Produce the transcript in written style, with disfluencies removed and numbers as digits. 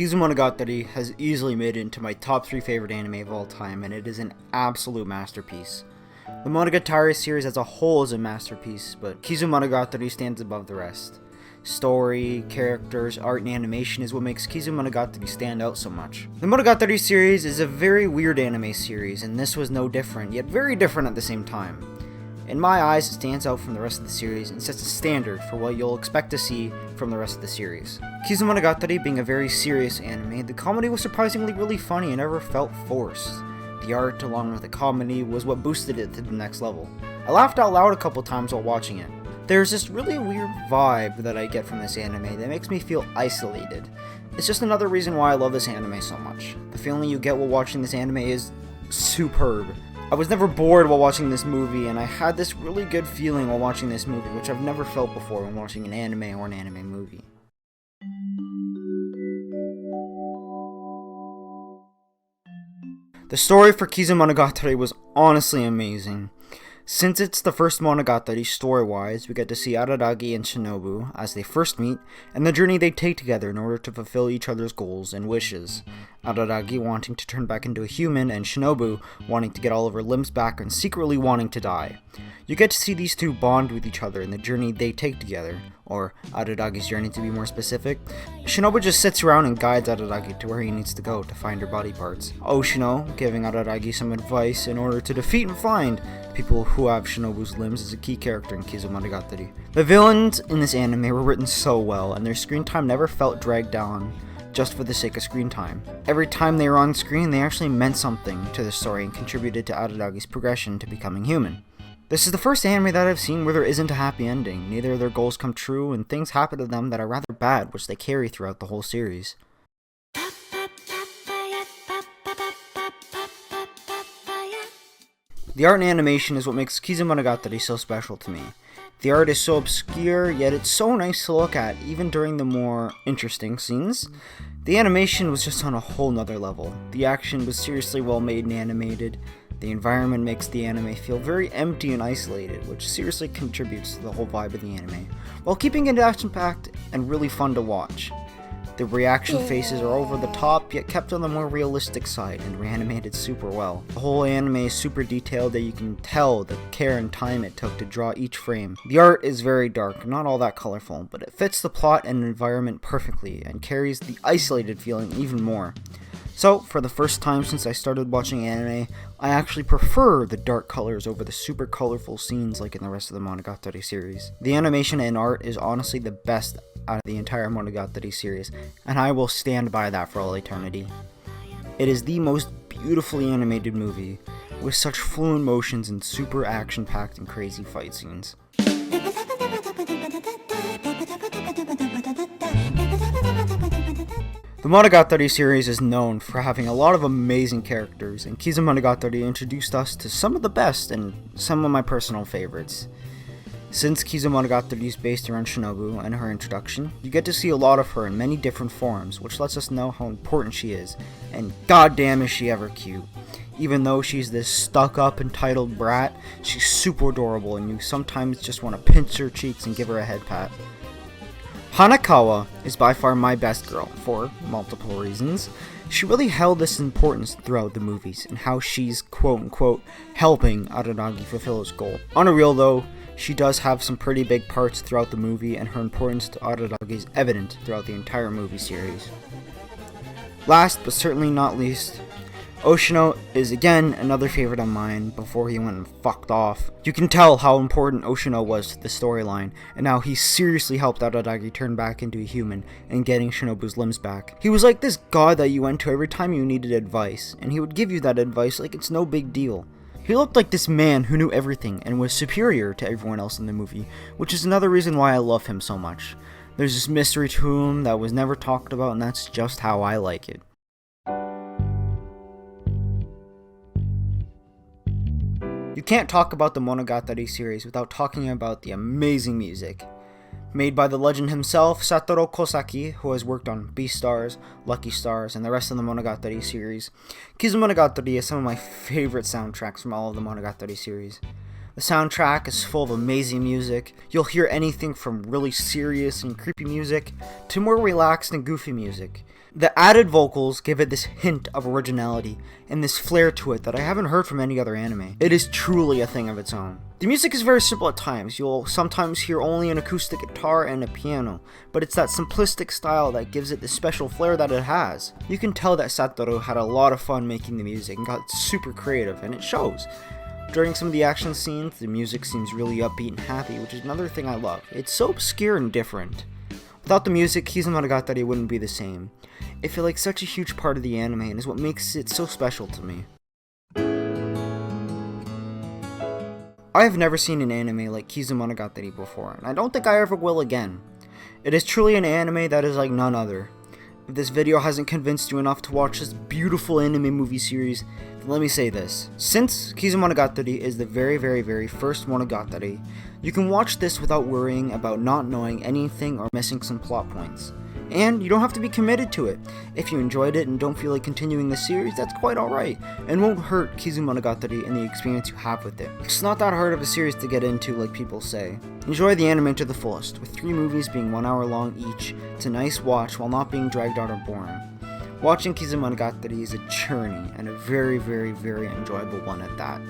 Kizumonogatari has easily made it into my top 3 favorite anime of all time, and it is an absolute masterpiece. The Monogatari series as a whole is a masterpiece, but Kizumonogatari stands above the rest. Story, characters, art, and animation is what makes Kizumonogatari stand out so much. The Monogatari series is a very weird anime series, and this was no different, yet very different at the same time. In my eyes, it stands out from the rest of the series and sets a standard for what you'll expect to see from the rest of the series. Kizumonogatari being a very serious anime, the comedy was surprisingly really funny and never felt forced. The art, along with the comedy, was what boosted it to the next level. I laughed out loud a couple times while watching it. There's this really weird vibe that I get from this anime that makes me feel isolated. It's just another reason why I love this anime so much. The feeling you get while watching this anime is superb. I was never bored while watching this movie, and I had this really good feeling while watching this movie, which I've never felt before when watching an anime or an anime movie. The story for Kizumonogatari was honestly amazing. Since it's the first Monogatari story-wise, we get to see Araragi and Shinobu as they first meet, and the journey they take together in order to fulfill each other's goals and wishes. Araragi wanting to turn back into a human, and Shinobu wanting to get all of her limbs back and secretly wanting to die. You get to see these two bond with each other in the journey they take together, or Araragi's journey to be more specific. Shinobu just sits around and guides Araragi to where he needs to go to find her body parts. Oshino giving Araragi some advice in order to defeat and find people who have Shinobu's limbs is a key character in Kizumonogatari. The villains in this anime were written so well, and their screen time never felt dragged down just for the sake of screen time. Every time they were on screen, they actually meant something to the story and contributed to Araragi's progression to becoming human. This is the first anime that I've seen where there isn't a happy ending. Neither of their goals come true, and things happen to them that are rather bad, which they carry throughout the whole series. The art and animation is what makes Kizumonogatari so special to me. The art is so obscure, yet it's so nice to look at, even during the more interesting scenes. The animation was just on a whole nother level. The action was seriously well made and animated. The environment makes the anime feel very empty and isolated, which seriously contributes to the whole vibe of the anime, while keeping it action-packed and really fun to watch. The reaction faces are over the top, yet kept on the more realistic side and reanimated super well. The whole anime is super detailed that you can tell the care and time it took to draw each frame. The art is very dark, not all that colorful, but it fits the plot and environment perfectly and carries the isolated feeling even more. So, for the first time since I started watching anime, I actually prefer the dark colors over the super colorful scenes like in the rest of the Monogatari series. The animation and art is honestly the best out of the entire Monogatari series, and I will stand by that for all eternity. It is the most beautifully animated movie, with such fluent motions and super action-packed and crazy fight scenes. The Monogatari series is known for having a lot of amazing characters, and Kizumonogatari introduced us to some of the best and some of my personal favorites. Since Kizumonogatari is based around Shinobu and her introduction, you get to see a lot of her in many different forms, which lets us know how important she is, and goddamn is she ever cute. Even though she's this stuck-up, entitled brat, she's super adorable, and you sometimes just want to pinch her cheeks and give her a head pat. Hanakawa is by far my best girl, for multiple reasons. She really held this importance throughout the movies, and how she's quote-unquote helping Araragi fulfill his goal. On a real though, she does have some pretty big parts throughout the movie, and her importance to Araragi is evident throughout the entire movie series. Last, but certainly not least, Oshino is again another favorite of mine before he went and fucked off. You can tell how important Oshino was to the storyline, and how he seriously helped Araragi turn back into a human and getting Shinobu's limbs back. He was like this god that you went to every time you needed advice, and he would give you that advice like it's no big deal. He looked like this man who knew everything and was superior to everyone else in the movie, which is another reason why I love him so much. There's this mystery to him that was never talked about, and that's just how I like it. You can't talk about the Monogatari series without talking about the amazing music. Made by the legend himself, Satoru Kosaki, who has worked on Beastars, Lucky Stars, and the rest of the Monogatari series. Kizumonogatari is some of my favorite soundtracks from all of the Monogatari series. The soundtrack is full of amazing music. You'll hear anything from really serious and creepy music to more relaxed and goofy music. The added vocals give it this hint of originality and this flair to it that I haven't heard from any other anime. It is truly a thing of its own. The music is very simple at times. You'll sometimes hear only an acoustic guitar and a piano, but it's that simplistic style that gives it the special flair that it has. You can tell that Satoru had a lot of fun making the music and got super creative, and it shows. During some of the action scenes, the music seems really upbeat and happy, which is another thing I love. It's so obscure and different. Without the music, Kizumonogatari wouldn't be the same. I feel like such a huge part of the anime and is what makes it so special to me. I have never seen an anime like Kizumonogatari before, and I don't think I ever will again. It is truly an anime that is like none other. If this video hasn't convinced you enough to watch this beautiful anime movie series, then let me say this. Since Kizumonogatari is the very first monogatari, you can watch this without worrying about not knowing anything or missing some plot points. And you don't have to be committed to it. If you enjoyed it and don't feel like continuing the series, that's quite alright, and won't hurt Kizumonogatari and the experience you have with it. It's not that hard of a series to get into like people say. Enjoy the anime to the fullest, with 3 movies being 1 hour long each. It's a nice watch while not being dragged out or boring. Watching Kizumonogatari is a journey, and a very enjoyable one at that.